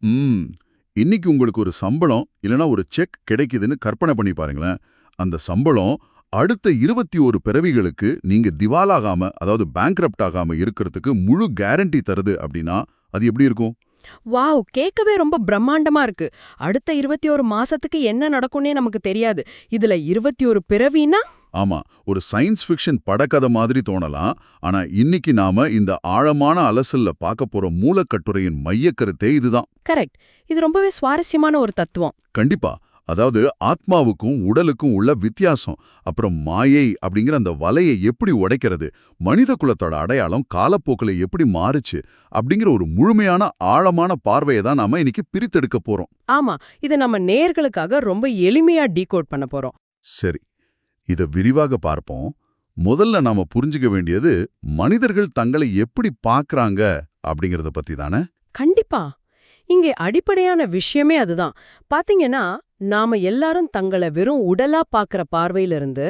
ம் இன்னைக்கு உங்களுக்கு ஒரு சம்பளம் இல்லனா ஒரு செக் கிடைக்குதுன்னு கற்பனை பண்ணி பாருங்களேன். அந்த சம்பளம் அடுத்த 21 பிறவிகளுக்கு நீங்க திவாலாகாம, அதாவது பேங்க்ரப்ட் ஆகாம இருக்கிறதுக்கு முழு கேரண்டி தருது அப்படின்னா, அது எப்படி இருக்கும்? வாவ்! கேட்கவே ரொம்ப பிரம்மாண்டமா இருக்கு. அடுத்த 21 மாசத்துக்கு என்ன நடக்கும்னே நமக்கு தெரியாது. இதுல 21 பிறவின்னா? ஆமா, ஒரு சயின்ஸ் ஃபிக்ஷன் படக்கதை மாதிரி தோணலாம். ஆனா இன்னைக்கு நாம இந்த ஆழமான அலசல்ல பார்க்க போற மூலக்கட்டுரையின் மையக்கருத்தே இதுதான். கரெக்ட். இது ரொம்பவே சுவாரஸ்யமான ஒரு தத்துவம். கண்டிப்பா. அதாவது ஆத்மாவுக்கும் உடலுக்கும் உள்ள வித்தியாசம், அப்புறம் மாயை அப்படிங்கிற அந்த வலையை எப்படி உடைக்கிறது, மனித குலத்தோட அடையாளம் காலப்போக்கில் எப்படி மாறுச்சு அப்படிங்கிற ஒரு முழுமையான ஆழமான பார்வையை தான் நாம இன்னைக்கு பிரித்தெடுக்க போறோம். ஆமா, இத நம்ம நேயர்களுக்காக ரொம்ப எளிமையா டீகோட் பண்ண போறோம். சரி, இத விரிவாக பார்ப்போம். முதல்ல நாம புரிஞ்சுக்க வேண்டியது மனிதர்கள் தங்களை எப்படி பார்க்கறாங்க அப்படிங்கறத பத்தி தானே. கண்டிப்பா. இங்கே அடிப்படையான விஷயமே அதுதான். பாத்தீங்கன்னா, நாம எல்லாரும் தங்கள வெறும் உடலா பாக்குற பார்வையிலிருந்து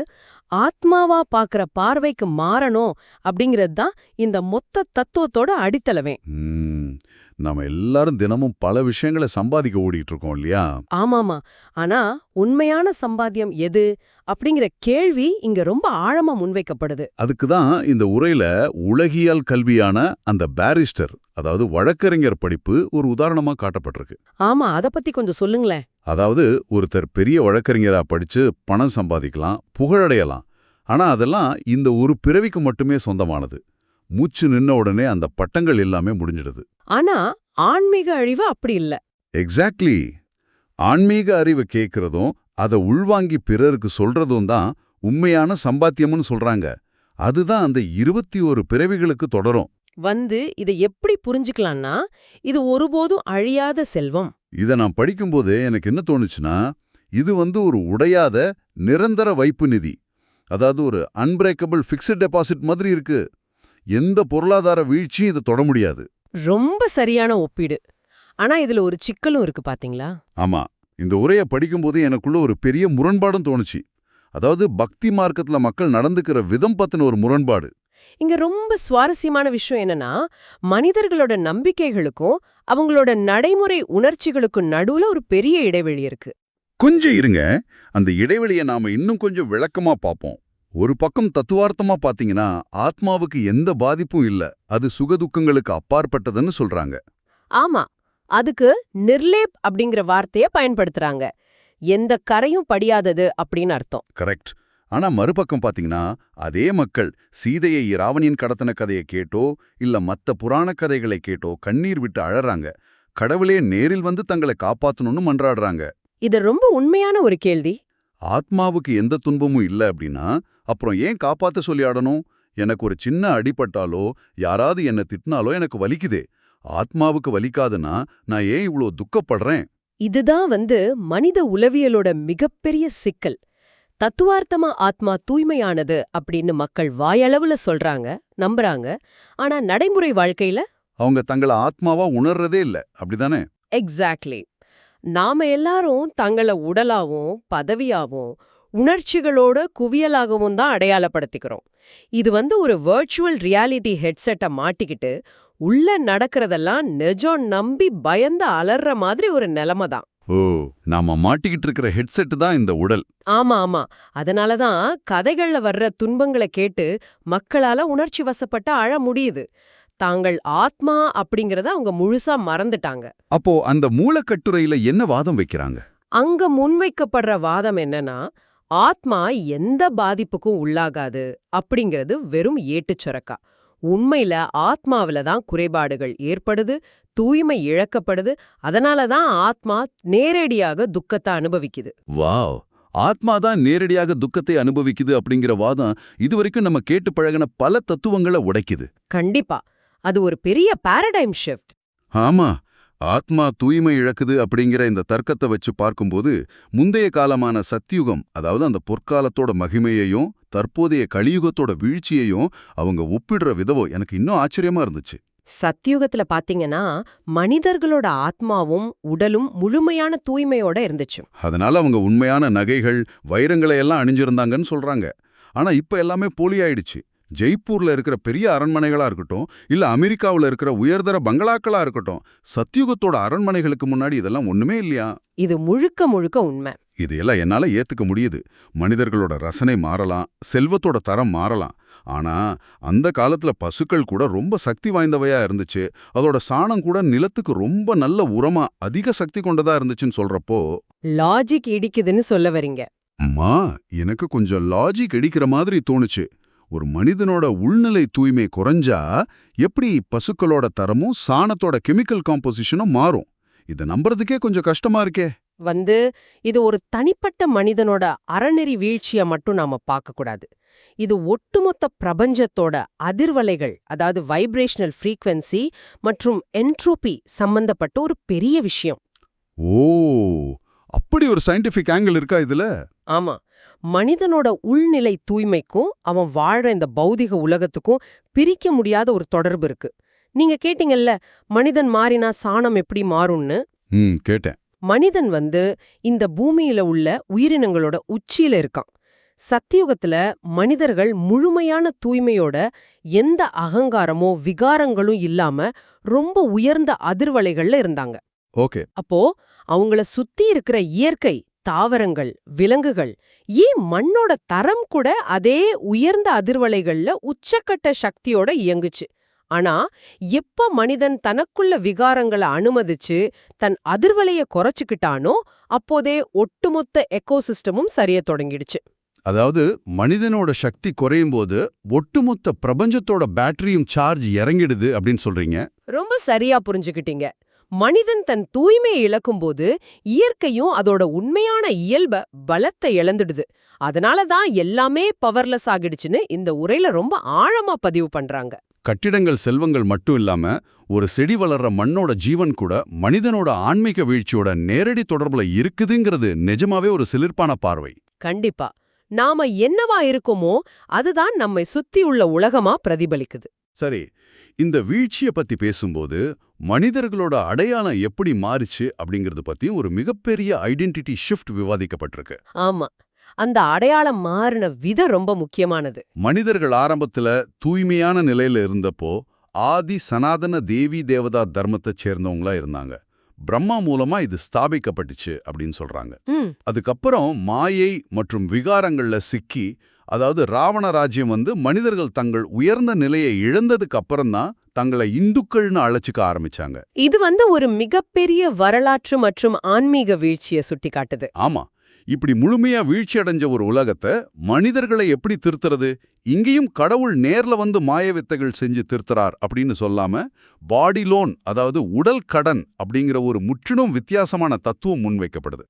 ஆத்மாவா பாக்குற பார்வைக்கு மாறணும் அப்படிங்கிறது தான் இந்த மொத்த தத்துவத்தோட அடித்தளமே. ம், நாம எல்லாரும் தினமும் பல விஷயங்களை சம்பாதிக்க ஓடிட்டு இருக்கோம் இல்லையா? ஆமாமா. ஆனா உண்மையான சம்பாத்தியம் எது அப்படிங்கிற கேள்வி இங்க ரொம்ப ஆழமா முன்வைக்கப்படுது. அதுக்கு தான் இந்த உரையில உலகியல் கல்வியான அந்த பாரிஸ்டர், அதாவது வழக்கறிஞர் படிப்பு ஒரு உதாரணமா காட்டப்பட்டிருக்கு. ஆமா, அத பத்தி கொஞ்சம் சொல்லுங்களேன். அதாவது ஒருத்தர் பெரிய வழக்கறிஞரா படிச்சு பணம் சம்பாதிக்கலாம், புகழடையலாம். ஆனா அதெல்லாம் இந்த ஒரு பிறவிக்கு மட்டுமே சொந்தமானது. மூச்சு நின்ன உடனே அந்த பட்டங்கள் எல்லாமே முடிஞ்சிடுது. ஆனா ஆன்மீக அழிவு அப்படி இல்ல. எக்ஸாக்ட்லி. ஆன்மீக அறிவை கேட்கறதும் அதை உள்வாங்கி பிறருக்கு சொல்றதும் தான் உண்மையான சம்பாத்தியம்னு சொல்றாங்க. அதுதான் அந்த 21 பிறவிகளுக்கு தொடரும். இதை எப்படி புரிஞ்சுக்கலாம்னா, இது ஒருபோதும் அழியாத செல்வம். இதை நான் படிக்கும்போதே எனக்கு என்ன தோணுச்சுன்னா, இது ஒரு உடையாத நிரந்தர வைப்பு நிதி. அதாவது ஒரு அன்பிரேக்கபிள் ஃபிக்ஸட் டெபாசிட் மாதிரி இருக்கு. எந்த பொருளாதார வீழ்ச்சியும் இதை தொட முடியாது. ரொம்ப சரியான ஒப்பீடு. ஆனா இதுல ஒரு சிக்கலும் இருக்கு பாத்தீங்களா? ஆமா, இந்த உரையை படிக்கும்போது எனக்குள்ள ஒரு பெரிய முரண்பாடும் தோணுச்சு. அதாவது பக்தி மார்க்கத்துல மக்கள் நடந்துக்கிற விதம் பத்தின ஒரு முரண்பாடு. இங்க ரொம்ப சுவாரஸ்யமான விஷயம் என்னன்னா, மனிதர்களோட நம்பிக்கைகளுக்கும் அவங்களோட நடைமுறை உணர்ச்சிகளுக்கும் நடுவுல ஒரு பெரிய இடைவெளி இருக்கு. கொஞ்சம் இருங்க, அந்த இடைவெளியை நாம இன்னும் கொஞ்சம் விளக்கமா பார்ப்போம். ஒரு பக்கம் தத்துவார்த்தமா பாத்தீங்கன்னா ஆத்மாவுக்கு எந்த பாதிப்பும் இல்ல, அது சுகதுக்கங்களுக்கு அப்பாற்பட்டதுன்னு சொல்றாங்க. ஆமா, அதுக்கு நிர்லேப் அப்படிங்கிற வார்த்தைய பயன்படுத்துறாங்க. எந்த கரையும் படியாதது அப்படின்னு அர்த்தம். கரெக்ட். ஆனா மறுபக்கம் பாத்தீங்கன்னா அதே மக்கள் சீதையை ராவணியன் கடத்தின கதையை கேட்டோ இல்ல மத்த புராண கதைகளை கேட்டோ கண்ணீர் விட்டு அழறாங்க. கடவுளே நேரில் வந்து தங்களை காப்பாத்தணும்னு மன்றாடுறாங்க. இது ரொம்ப உண்மையான ஒரு கேள்வி. ஆத்மாவுக்கு எந்த துன்பமும் இல்ல அப்படின்னா அப்புறம் ஏன் காப்பாத்த சொல்லி ஆடணும்? எனக்கு ஒரு சின்ன அடிபட்டாலோ யாராவது என்ன திட்டினாலோ எனக்கு வலிக்குதே. ஆத்மாவுக்கு வலிக்காதுன்னா நான் ஏன் இவ்ளோ துக்கப்படுறேன்? இதுதான் மனித உளவியலோட மிகப்பெரிய சிக்கல். தத்துவார்த்தமா ஆத்மா தூய்மையானது அப்படின்னு மக்கள் வாயளவுல சொல்றாங்க, நம்புறாங்க. ஆனா நடைமுறை வாழ்க்கையில அவங்க தங்களை ஆத்மாவா உணர்றதே இல்ல, அப்படிதானே? எக்ஸாக்ட்லி. நாம எல்லாரும் தங்கள உடலாவும் பதவியாவும் உணர்ச்சிகளோட குவியலாகவும் தான் அடையாளப்படுத்திக்கிறோம். இது ஒரு வெர்ச்சுவல் ரியாலிட்டி ஹெட்செட்டை மாட்டிக்கிட்டு உள்ள நடக்கிறதெல்லாம் நிஜம் நம்பி பயந்து அலற மாதிரி ஒரு நிலைமை தான். ஓ, நாம மாட்டிக்கிட்டு இருக்கிற ஹெட்செட் தான் இந்த உடல். ஆமா ஆமா. அதனாலதான் கதைகள்ல வர்ற துன்பங்களை கேட்டு மக்களால உணர்ச்சி வசப்பட்டு அழ முடியுது. தாங்கள் ஆத்மா அப்படிங்கறத அவங்க முழுசா மறந்துட்டாங்க. அப்போ அந்த மூலக்கட்டுரையில என்ன வாதம் வைக்கிறாங்க? அங்க முன்வைக்கப்படுற வாதம் என்னன்னா, ஆத்மா எந்த பாதிப்புக்கும் உள்ளாகாது அப்படிங்கிறது வெறும் ஏட்டுச்சுரக்கா. உண்மையில ஆத்மாவில தான் குறைபாடுகள் ஏற்படுது, தூய்மை இழக்கப்படுது. அதனால தான் ஆத்மா நேரடியாக துக்கத்தை அனுபவிக்குது. வாவ், ஆத்மா தான் நேரடியாக துக்கத்தை அனுபவிக்குது அப்படிங்கிற வாதம் இதுவரைக்கும் நம்ம கேட்டு பழகின பல தத்துவங்களை உடைக்குது. கண்டிப்பா. அது ஒரு பெரிய பாரடைம் ஷிஃப்ட். ஆமா, ஆத்மா தூய்மை இழக்குது அப்படிங்கிற இந்த தர்க்கத்தை வச்சு பார்க்கும்போது முந்தைய காலமான சத்தியுகம், அதாவது அந்த பொற்காலத்தோட மகிமையையும் தற்போதைய கலியுகத்தோட வீழ்ச்சியையும் அவங்க ஒப்பிடுற விதவோ எனக்கு இன்னும் ஆச்சரியமா இருந்துச்சு. சத்தியுகத்துல பாத்தீங்கன்னா மனிதர்களோட ஆத்மாவும் உடலும் முழுமையான தூய்மையோட இருந்துச்சு. அதனால அவங்க உண்மையான நகைகள் வைரங்களை எல்லாம் அணிஞ்சிருந்தாங்கன்னு சொல்றாங்க. ஆனா இப்ப எல்லாமே போலியாயிடுச்சு. ஜெய்ப்பூர்ல இருக்கிற பெரிய அரண்மனைகளா இருக்கட்டும், இல்ல அமெரிக்காவுல இருக்கிற உயர்தர பங்களாக்களா இருக்கட்டும், சத்யுகத்தோட அரண்மனைகளுக்கு முன்னாடி இதெல்லாம் ஒண்ணுமே இல்லையா? இது முழுக்க முழுக்க உண்மை. இது எல்லாம் என்னால ஏத்துக்க முடியுது. மனிதர்களோட ரசனை மாறலாம், செல்வத்தோட தரம் மாறலாம். ஆனா அந்த காலத்துல பசுக்கள் கூட ரொம்ப சக்தி வாய்ந்தவையா இருந்துச்சு. அதோட சாணம் கூட நிலத்துக்கு ரொம்ப நல்ல உரமா அதிக சக்தி கொண்டதா இருந்துச்சுன்னு சொல்றப்போ, லாஜிக் இடிக்குதுன்னு சொல்ல வரீங்க. அம்மா, எனக்கு கொஞ்சம் லாஜிக் இடிக்கிற மாதிரி தோணுச்சு. ஒரு மனிதனோட உள்நிலை தூய்மை குறைஞ்சா எப்படி பசுக்களோட தரமும் சாணத்தோட கெமிக்கல் காம்போசிஷனும் மாறும்? இதை நம்புறதுக்கே கொஞ்சம் கஷ்டமா இருக்கே. இது ஒரு தனிப்பட்ட மனிதனோட அறநெறி வீழ்ச்சிய மட்டும் நாம பார்க்கக்கூடாது. இது ஒட்டுமொத்த பிரபஞ்சத்தோட அதிர்வலைகள், அதாவது வைப்ரேஷனல் ஃப்ரீக்வன்சி மற்றும் என்ட்ரோபி சம்பந்தப்பட்ட ஒரு பெரிய விஷயம். ஓ, அப்படி ஒரு சயின்டிஃபிக் ஆங்கிள் இருக்கா இதுல? ஆமா, மனிதனோட உள்நிலை தூய்மைக்கும் அவன் வாழற இந்த பௌதிக உலகத்துக்கும் பிரிக்க முடியாத ஒரு தொடர்பு இருக்கு. நீங்க கேட்டீங்கல்ல, மனிதன் மாறினா சாணம் எப்படி மாறும்னு. கேட்டேன். மனிதன் இந்த பூமியில உள்ள உயிரினங்களோட உச்சியில இருக்கான். சத்தியுகத்துல மனிதர்கள் முழுமையான தூய்மையோட எந்த அகங்காரமோ விகாரங்களும் இல்லாம ரொம்ப உயர்ந்த அதிர்வலைகள்ல இருந்தாங்க. ஓகே. அப்போ அவங்கள சுத்தி இருக்கிற இயற்கை, தாவரங்கள், விலங்குகள், ஏன் மண்ணோட தரம் கூட அதே உயர்ந்த அதிர்வலைகள்ல உச்சக்கட்ட சக்தியோட இயங்குச்சு. ஆனா எப்ப மனிதன் தனக்குள்ள விகாரங்களை அனுமதிச்சு தன் அதிர்வலைய குறைச்சுக்கிட்டானோ அப்போதே ஒட்டுமொத்த எக்கோசிஸ்டமும் சரிய தொடங்கிடுச்சு. அதாவது மனிதனோட சக்தி குறையும் போது ஒட்டுமொத்த பிரபஞ்சத்தோட பேட்டரியும் சார்ஜ் இறங்கிடுது அப்படின்னு சொல்றீங்க. ரொம்ப சரியா புரிஞ்சுக்கிட்டீங்க. மனிதன் தன் தூய்மையை இழக்கும்போது இயற்கையும் அதோட உண்மையான இயல்ப பலத்தை இழந்துடுது. அதனாலதான் எல்லாமே பவர்லெஸ் ஆகிடுச்சுன்னு இந்த உரையில ரொம்ப ஆழமா பதிவு பண்றாங்க. கட்டிடங்கள், செல்வங்கள் மட்டும் இல்லாம ஒரு செடி வளர்ற மண்ணோட ஜீவன் கூட மனிதனோட ஆன்மீக வீழ்ச்சியோட நேரடி தொடர்புல இருக்குதுங்கிறது நிஜமாவே ஒரு சிலிர்ப்பான பார்வை. கண்டிப்பா. நாம என்னவா இருக்கோமோ அதுதான் நம்மை சுத்தி உள்ள உலகமா பிரதிபலிக்குது. சரி, இந்த வீழ்ச்சியை பத்தி பேசும்போது மனிதர்களோட அடையாளம் எப்படி மாறுச்சு அப்படிங்கிறது பத்தியும் ஒரு மிகப்பெரிய ஐடென்டிட்டி ஷிஃப்ட் விவாதிக்கப்பட்டிருக்கு. ஆமா, அந்த அடையாளம் மாறின விதம் ரொம்ப முக்கியமானது. மனிதர்கள் ஆரம்பத்துல தூய்மையான நிலையில இருந்தப்போ ஆதி சனாதன தேவி தேவதா தர்மத்தை சேர்ந்தவங்களா இருந்தாங்க. பிரம்மா மூலமா இது ஸ்தாபிக்கப்பட்டுச்சு அப்படின்னு சொல்றாங்க. அதுக்கப்புறம் மாயை மற்றும் விகாரங்கள்ல சிக்கி, அதாவது ராவண ராஜ்யம் மனிதர்கள் தங்கள் உயர்ந்த நிலையை இழந்ததுக்கு அப்புறம்தான் தங்களை இந்துக்கள்னு அழைச்சிக்க ஆரம்பிச்சாங்க. இது ஒரு மிகப்பெரிய வரலாற்று மற்றும் ஆன்மீக வீழ்ச்சியை சுட்டி காட்டுது. ஆமா, இப்படி முழுமையா வீழ்ச்சி அடைஞ்ச ஒரு உலகத்தை மனிதர்களை எப்படி திருத்துறது? இங்கேயும் கடவுள் நேர்ல மாய வித்தைகள் செஞ்சு திருத்துறார் அப்படின்னு சொல்லாம பாடி லோன், அதாவது உடல் கடன் அப்படிங்கிற ஒரு முற்றிலும் வித்தியாசமான தத்துவம் முன்வைக்கப்படுது.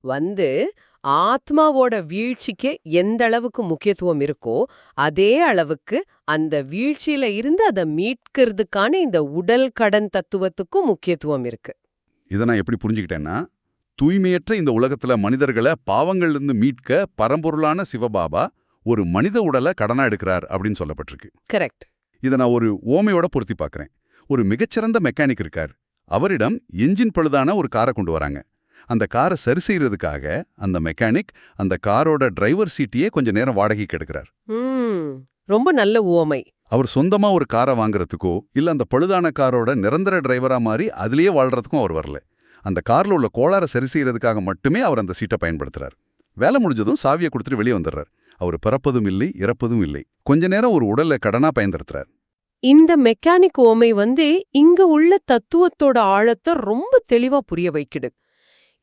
ஆத்மாவோட வீழ்ச்சிக்கு எந்த அளவுக்கு முக்கியத்துவம் இருக்கோ அதே அளவுக்கு அந்த வீழ்ச்சியில இருந்து அதை மீட்கிறதுக்கான இந்த உடல் கடன் தத்துவத்துக்கும் முக்கியத்துவம் இருக்கு. இதை நான் எப்படி புரிஞ்சுக்கிட்டேன்னா, தூய்மையற்ற இந்த உலகத்துல மனிதர்களை பாவங்கள்லேருந்து மீட்க பரம்பொருளான சிவபாபா ஒரு மனித உடலை கடனா எடுக்கிறார் அப்படின்னு சொல்லப்பட்டிருக்கு. கரெக்ட். இதை நான் ஒரு ஓமையோட பொருத்தி பார்க்கறேன். ஒரு மிகச்சிறந்த மெக்கானிக் இருக்கார். அவரிடம் என்ஜின் பழுதான ஒரு காரை கொண்டு வராங்க. அந்த காரை சரி செய்யறதுக்காக அந்த மெக்கானிக் அந்த காரோட டிரைவர் சீட்டையே கொஞ்ச நேரம் வாடகைக்கு எடுக்கிறார். ரொம்ப நல்ல உவமை. அவர் சொந்தமா ஒரு காரை வாங்குறதுக்கோ இல்ல அந்த பழுதான காரோட நிரந்தர டிரைவரா மாறி அதுலயே வாழ்றதுக்கும் அவர் வரல. அந்த கார்ல உள்ள கோளாறை சரி செய்யறதுக்காக மட்டுமே அவர் அந்த சீட்டை பயன்படுத்துறார். வேலை முடிஞ்சதும் சாவியை கொடுத்துட்டு வெளியே வந்துடுறார். அவர் பிறப்பதும் இல்லை, இறப்பதும் இல்லை. கொஞ்ச நேரம் ஒரு உடலை கடனா பயன்படுத்துறார். இந்த மெக்கானிக் ஓமை இங்க உள்ள தத்துவத்தோட ஆழத்தை ரொம்ப தெளிவா புரிய வைக்கிடு.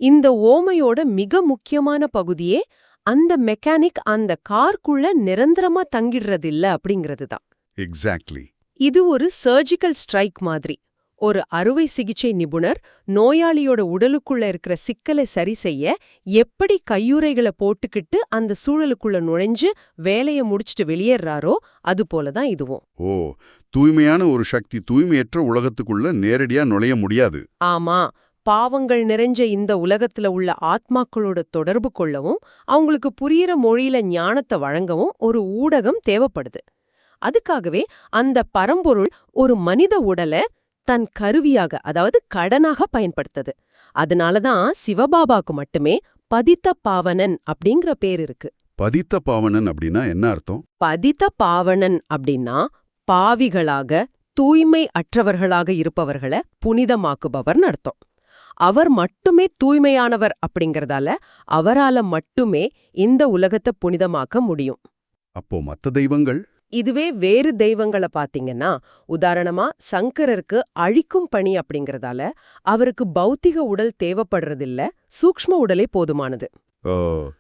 இந்த ஓமையோட மிக முக்கியமான பகுதியே அந்த மெக்கானிக் அந்த கார்க்குள்ள நிரந்தரமா தங்கிடுறதில்ல அப்படிங்கிறது தான். எக்ஸாக்ட்லி. இது ஒரு சர்ஜிக்கல் ஸ்ட்ரைக் மாதிரி. ஒரு அறுவை சிகிச்சை நிபுணர் நோயாளியோட உடலுக்குள்ள இருக்கிற சிக்கலை சரி செய்ய எப்படி கையுறைகளை போட்டுக்கிட்டு அந்த சூழலுக்குள்ள நுழைஞ்சு வேலையை முடிச்சுட்டு வெளியேறாரோ அது போலதான் இதுவும். ஓ, தூய்மையான ஒரு சக்தி தூய்மையற்ற உலகத்துக்குள்ள நேரடியா நுழைய முடியாது. ஆமா, பாவங்கள் நிறைஞ்ச இந்த உலகத்துல உள்ள ஆத்மாக்களோட தொடர்பு கொள்ளவும் அவங்களுக்கு புரியிற மொழியில ஞானத்தை வழங்கவும் ஒரு ஊடகம் தேவைப்படுது. அதுக்காகவே அந்த பரம்பொருள் ஒரு மனித உடலை தன் கருவியாக, அதாவது கடனாக பயன்படுத்தது. அதனாலதான் சிவபாபாக்கு மட்டுமே பதித்த பாவனன் அப்படிங்கிற பேர் இருக்கு. பதித்த பாவனன் அப்படின்னா என்ன அர்த்தம்? பதித பாவனன் அப்படின்னா பாவிகளாக தூய்மை அற்றவர்களாக இருப்பவர்களை புனிதமாக்குபவர்னு அர்த்தம். அவர் மட்டுமே தூய்மையானவர் அப்படிங்கறதால அவரால மட்டுமே இந்த உலகத்தை புனிதமாக்க முடியும். அப்போ மத்த தெய்வங்கள்? இதுவே வேறு தெய்வங்களை பாத்தீங்கன்னா, உதாரணமா சங்கரருக்கு அழிக்கும் பணி அப்படிங்கறதால அவருக்கு பௌத்திக உடல் தேவைப்படுறதில்ல, சூக்ஷ்ம உடலே போதுமானது. ஓ,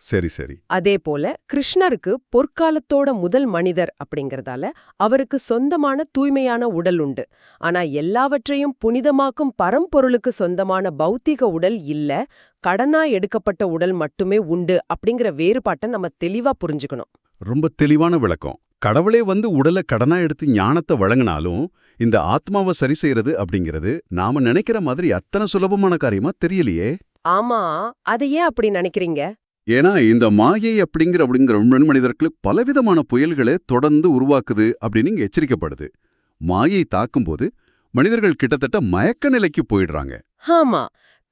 சரி சரி. அதே போல கிருஷ்ணருக்கு பொற்காலத்தோட முதல் மனிதர் அப்படிங்கறதால அவருக்கு சொந்தமான தூய்மையான உடல் உண்டு. ஆனா எல்லாவற்றையும் புனிதமாக்கும் பரம்பொருளுக்கு சொந்தமான பௌத்திக உடல் இல்ல, கடனா எடுக்கப்பட்ட உடல் மட்டுமே உண்டு அப்படிங்கிற வேறுபாட்டை நம்ம தெளிவா புரிஞ்சுக்கணும். ரொம்ப தெளிவான விளக்கம். கடவுளே வந்து உடலை கடனா எடுத்து ஞானத்தை வழங்கினாலும் இந்த ஆத்மாவை சரி செய்யறது அப்படிங்கிறது நாம நினைக்கிற மாதிரி அத்தனை சுலபமான காரியமா தெரியலையே. ஆமா, அதை ஏன் அப்படி நினைக்கிறீங்க? ஏன்னா இந்த மாயை அப்படிங்கிற மனிதர்களுக்கு பலவிதமான புயல்களை தொடர்ந்து உருவாக்குது அப்படின்னு இங்க எச்சரிக்கப்படுது. மாயை தாக்கும்போது மனிதர்கள் கிட்டத்தட்ட மயக்க நிலைக்கு போயிடுறாங்க. ஆமா,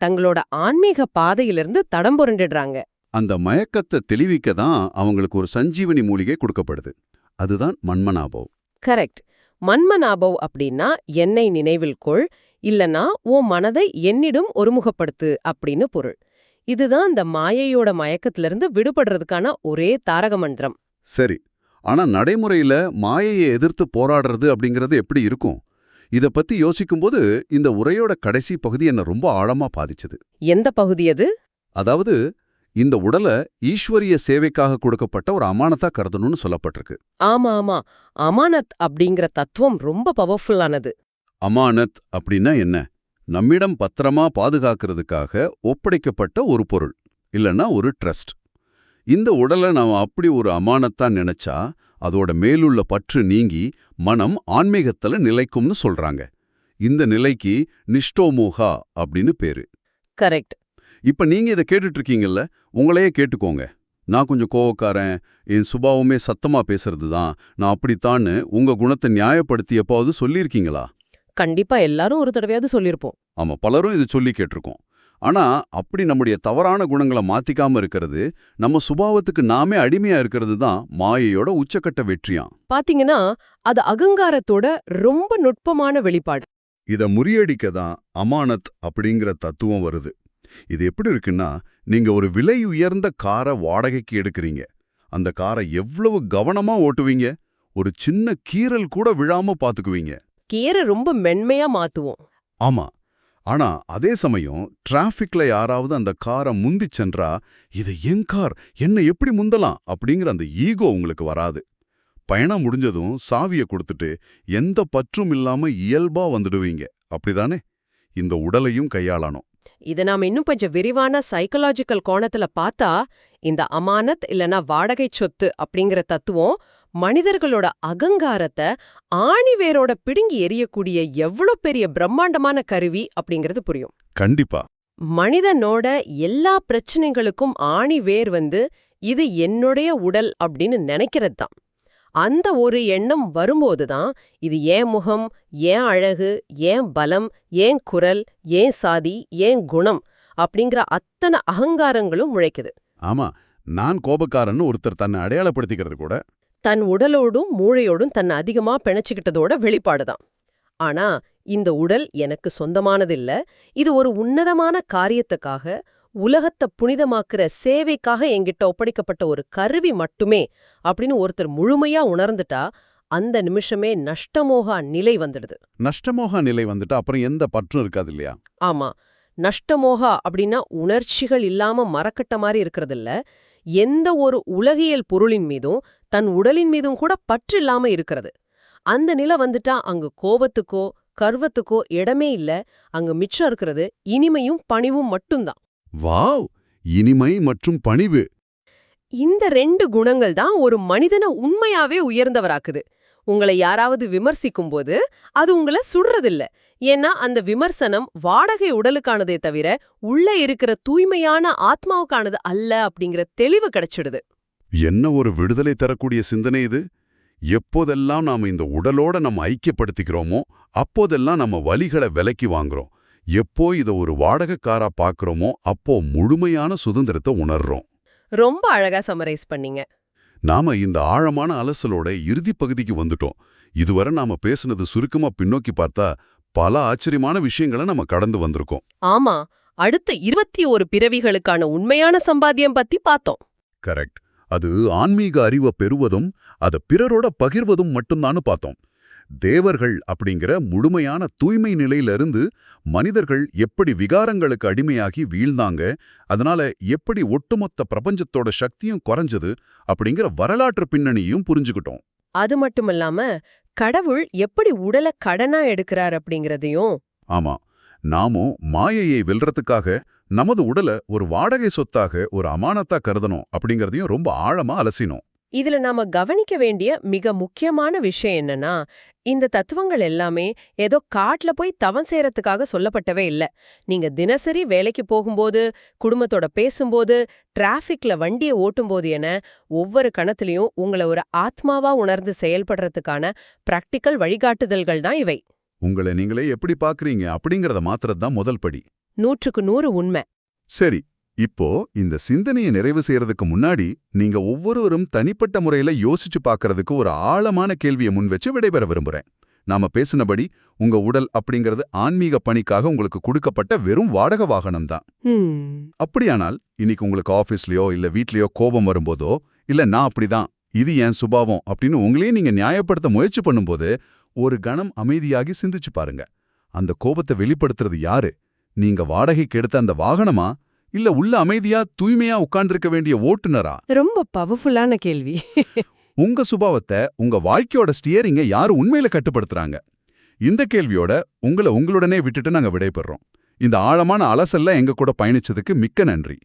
தங்களோட ஆன்மீக பாதையிலிருந்து தடம் புரண்டுடுறாங்க. அந்த மயக்கத்தை தெளிவிக்க தான் அவங்களுக்கு ஒரு சஞ்சீவனி மூலிகை கொடுக்கப்படுது. அதுதான் மன்மனாபவ். கரெக்ட். மன்மனாபவ் அப்படின்னா என்னை நினைவில் கொள், இல்லனா உன் மனதை என்னிடம் ஒருமுகப்படுத்து அப்படின்னு பொருள். இதுதான் இந்த மாயையோட மயக்கத்திலிருந்து விடுபடுறதுக்கான ஒரே தாரக மந்திரம். சரி, ஆனா நடைமுறையில மாயையை எதிர்த்து போராடுறது அப்படிங்கிறது எப்படி இருக்கும்? இத பத்தி யோசிக்கும்போது இந்த உரையோட கடைசி பகுதி என்ன ரொம்ப ஆழமா பாதிச்சது. எந்த பகுதி அது? அதாவது இந்த உடலை ஈஸ்வரிய சேவைக்காக கொடுக்கப்பட்ட ஒரு அமானத்தா கருதணும்னு சொல்லப்பட்டிருக்கு. ஆமா ஆமா, அமானத் அப்படிங்கிற தத்துவம் ரொம்ப பவர்ஃபுல்லானது. அமானத் அப்படின்னா என்ன? நம்மிடம் பத்திரமா பாதுகாக்கிறதுக்காக ஒப்படைக்கப்பட்ட ஒரு பொருள், இல்லனா ஒரு ட்ரஸ்ட். இந்த உடலை நாம அப்படி ஒரு அமானத்தா நினைச்சா அதோட மேலுள்ள பற்று நீங்கி மனம் ஆன்மீகத்துல நிலைக்கும்னு சொல்றாங்க. இந்த நிலைக்கு நிஷ்டோமோகா அப்படின்னு பேரு. கரெக்ட். இப்ப நீங்க இதை கேட்டுட்டு இருக்கீங்கல்ல, உங்களையே கேட்டுக்கோங்க. நான் கொஞ்சம் கோவக்காரன், என் சுபாவமே சத்தமா பேசுறது தான், நான் அப்படித்தான்னு உங்க குணத்தை நியாயப்படுத்தி எப்பாவது சொல்லியிருக்கீங்களா? கண்டிப்பா எல்லாரும் ஒரு தடவையாவது சொல்லிருப்போம். ஆமா, பலரும் இது சொல்லி கேட்டிருக்கோம். ஆனா அப்படி நம்முடைய தவறான குணங்களை மாத்திக்காம இருக்கிறது, நம்ம சுபாவத்துக்கு நாமே அடிமையா இருக்கிறது தான் மாயையோட உச்சக்கட்ட வெற்றியாம். பாத்தீங்கன்னா அது அகங்காரத்தோட ரொம்ப நுட்பமான வெளிப்பாடு. இத முறியடிக்க தான் அமானத் அப்படிங்கிற தத்துவம் வருது. இது எப்படி இருக்குன்னா, நீங்க ஒரு விலை உயர்ந்த காரை வாடகைக்கு எடுக்கிறீங்க. அந்த காரை எவ்வளவு கவனமா ஓட்டுவீங்க, ஒரு சின்ன கீறல் கூட விழாம பாத்துக்குவீங்க. கீரை ரொம்ப மென்மையா மாத்துவோம். ஆமா, ஆனா அதே சமயம் டிராஃபிக்ல யாராவது அந்த காரை முந்தி சென்றா, இது என் கார், என்ன எப்படி முந்தலாம் அப்படிங்கிற அந்த ஈகோ உங்களுக்கு வராது. பயணம் முடிஞ்சதும் சாவியை கொடுத்துட்டு எந்த பற்றும் இல்லாம இயல்பா வந்துடுவீங்க. அப்படிதானே? இந்த உடலையும் கையாளணும். இதை நாம இன்னும் கொஞ்சம் விரிவான சைக்கலாஜிக்கல் கோணத்துல பார்த்தா, இந்த அமானத் இல்லனா வாடகை சொத்து அப்படிங்கிற தத்துவம் மனிதர்களோட அகங்காரத்தை ஆணிவேரோட பிடுங்கி எறியக்கூடிய எவ்வளவு பெரிய பிரம்மாண்டமான கருவி அப்படிங்கிறது புரியும். கண்டிப்பா. மனிதனோட எல்லா பிரச்சனைகளுக்கும் ஆணிவேர் இது என்னுடைய உடல் அப்படின்னு நினைக்கிறது தான். அந்த ஒரு எண்ணம் வரும்போதுதான் இது ஏன் முகம், ஏன் அழகு, ஏன் பலம், ஏன் குரல், ஏன் சாதி, ஏன் குணம் அப்படிங்கிற அத்தனை அகங்காரங்களும் முளைக்குது. ஆமா, நான் கோபக்காரன்னு ஒருத்தர் தன்னை அடையாளப்படுத்திக்கிறது கூட தன் உடலோடும் மூளையோடும் தன்னை அதிகமா பிணைச்சுக்கிட்டதோட வெளிப்பாடுதான். ஆனா இந்த உடல் எனக்கு சொந்தமானதில்ல, இது ஒரு உன்னதமான காரியத்துக்காக, உலகத்தை புனிதமாக்குற சேவைக்காக என்கிட்ட ஒப்படைக்கப்பட்ட ஒரு கருவி மட்டுமே அப்படின்னு ஒருத்தர் முழுமையா உணர்ந்துட்டா, அந்த நிமிஷமே நஷ்டமோகா நிலை வந்துடுது. நஷ்டமோகா நிலை வந்துட்டா அப்புறம் எந்த பற்றும் இருக்காது இல்லையா? ஆமா, நஷ்டமோகா அப்படின்னா உணர்ச்சிகள் இல்லாம மரக்கட்ட மாதிரி இருக்கிறதில்ல, எந்த ஒரு உலகியல் பொருளின் மீதும் தன் உடலின் மீதும் கூட பற்று இல்லாம இருக்கிறது. அந்த நிலை வந்துட்டா அங்கு கோபத்துக்கோ கர்வத்துக்கோ இடமே இல்ல, அங்க மிச்சம் இருக்கிறது இனிமையும் பணிவும் மட்டும்தான். வாவ், இனிமை மற்றும் பணிவு. இந்த 2 குணங்கள் தான் ஒரு மனிதனை உண்மையாவே உயர்ந்தவராக்குது. உங்களை யாராவது விமர்சிக்கும் போது அது உங்களை சுடுறதில்ல, ஏன்னா அந்த விமர்சனம் வாடகை உடலுக்கானதே தவிர உள்ள இருக்கிற தூய்மையான ஆத்மாவுக்கானது அல்ல அப்படிங்கிற தெளிவு கிடைச்சிடுது. என்ன ஒரு விடுதலை தரக்கூடிய சிந்தனை இது! எப்போதெல்லாம் நாம இந்த உடலோட நம்ம ஐக்கியப்படுத்திக்கிறோமோ அப்போதெல்லாம் நம்ம வலிகளை விலைக்கு வாங்குறோம். எப்போ இதை ஒரு வாடகைக்காரா பார்க்கறோமோ அப்போ முழுமையான சுதந்திரத்தை உணர்றோம். ரொம்ப அழகா சம்மரைஸ் பண்ணீங்க. நாம இந்த ஆழமான அலசலோட இறுதி பகுதிக்கு வந்துட்டோம். இதுவரை நாம பேசுனது சுருக்கமா பின்னோக்கி பார்த்தா பல ஆச்சரியமான விஷயங்களை நம்ம கடந்து வந்திருக்கோம். ஆமா, அடுத்த 21 பிறவிகளுக்கான உண்மையான சம்பாத்தியம் பத்தி பார்த்தோம். கரெக்ட். அது ஆன்மீக அறிவை பெறுவதும் அதை பிறரோட பகிர்வதும் மட்டும்தான்னு பார்த்தோம். தேவர்கள் அப்படிங்கிற முழுமையான தூய்மை நிலையிலிருந்து மனிதர்கள் எப்படி விகாரங்களுக்கு அடிமையாகி வீழ்ந்தாங்க, அதனால எப்படி ஒட்டுமொத்த பிரபஞ்சத்தோட சக்தியும் குறைஞ்சது அப்படிங்கிற வரலாற்று பின்னணியும் புரிஞ்சுக்கிட்டோம். அது மட்டுமில்லாம கடவுள் எப்படி உடலை கடனா எடுக்கிறார் அப்படிங்கறதையும். ஆமா, நாமும் மாயையை வெல்றதுக்காக நமது உடலை ஒரு வாடகை சொத்தாக ஒரு அமானத்தா கருதணும் அப்படிங்கறதையும் ரொம்ப ஆழமா அலசினோம். இதுல நாம கவனிக்க வேண்டிய மிக முக்கியமான விஷயம் என்னன்னா, இந்த தத்துவங்கள் எல்லாமே ஏதோ காட்டுல போய் தவம் செய்யறதுக்காக சொல்லப்பட்டவே இல்ல. நீங்க தினசரி வேலைக்கு போகும்போது, குடும்பத்தோட பேசும்போது, டிராஃபிக்ல வண்டியை ஓட்டும்போது என ஒவ்வொரு கணத்திலையும் உங்களை ஒரு ஆத்மாவா உணர்ந்து செயல்படுறதுக்கான பிராக்டிக்கல் வழிகாட்டுதல்கள் தான் இவை. உங்களை நீங்களே எப்படி பாக்குறீங்க அப்படிங்கறத மாத்திரதான் முதல் படி. 100க்கு 100 உண்மை. சரி, இப்போ இந்த சிந்தனையை நிறைவு செய்யறதுக்கு முன்னாடி நீங்க ஒவ்வொருவரும் தனிப்பட்ட முறையில யோசிச்சு பார்க்கறதுக்கு ஒரு ஆழமான கேள்வியை முன் வச்சு விடைபெற விரும்புறேன். நாம பேசினபடி உங்க உடல் அப்படிங்கிறது ஆன்மீக பணிக்காக உங்களுக்கு கொடுக்கப்பட்ட வெறும் வாடகை வாகனம் தான். அப்படியானால் இன்னைக்கு உங்களுக்கு ஆபீஸ்லயோ இல்ல வீட்லயோ கோபம் வரும்போதோ, இல்ல நான் அப்படிதான், இது என் சுபாவம் அப்படின்னு உங்களையே நீங்க நியாயப்படுத்த முயற்சி பண்ணும்போது ஒரு கணம் அமைதியாகி சிந்திச்சு பாருங்க. அந்த கோபத்தை வெளிப்படுத்துறது யாரு? நீங்க வாடகைக்கு எடுத்த அந்த வாகனமா, இல்ல உள்ள அமைதியா தூய்மையா உட்கார்ந்திருக்க வேண்டிய ஓட்டுநரா? ரொம்ப பவர்ஃபுல்லான கேள்வி. உங்க சுபாவத்தை, உங்க வாழ்க்கையோட ஸ்டியரிங்க யாரு உண்மையில கட்டுப்படுத்துறாங்க? இந்த கேள்வியோட உங்களுடனே விட்டுட்டு நாங்க விடைபெறோம். இந்த ஆழமான அலசல்ல எங்க கூட பயணிச்சதுக்கு மிக்க நன்றி.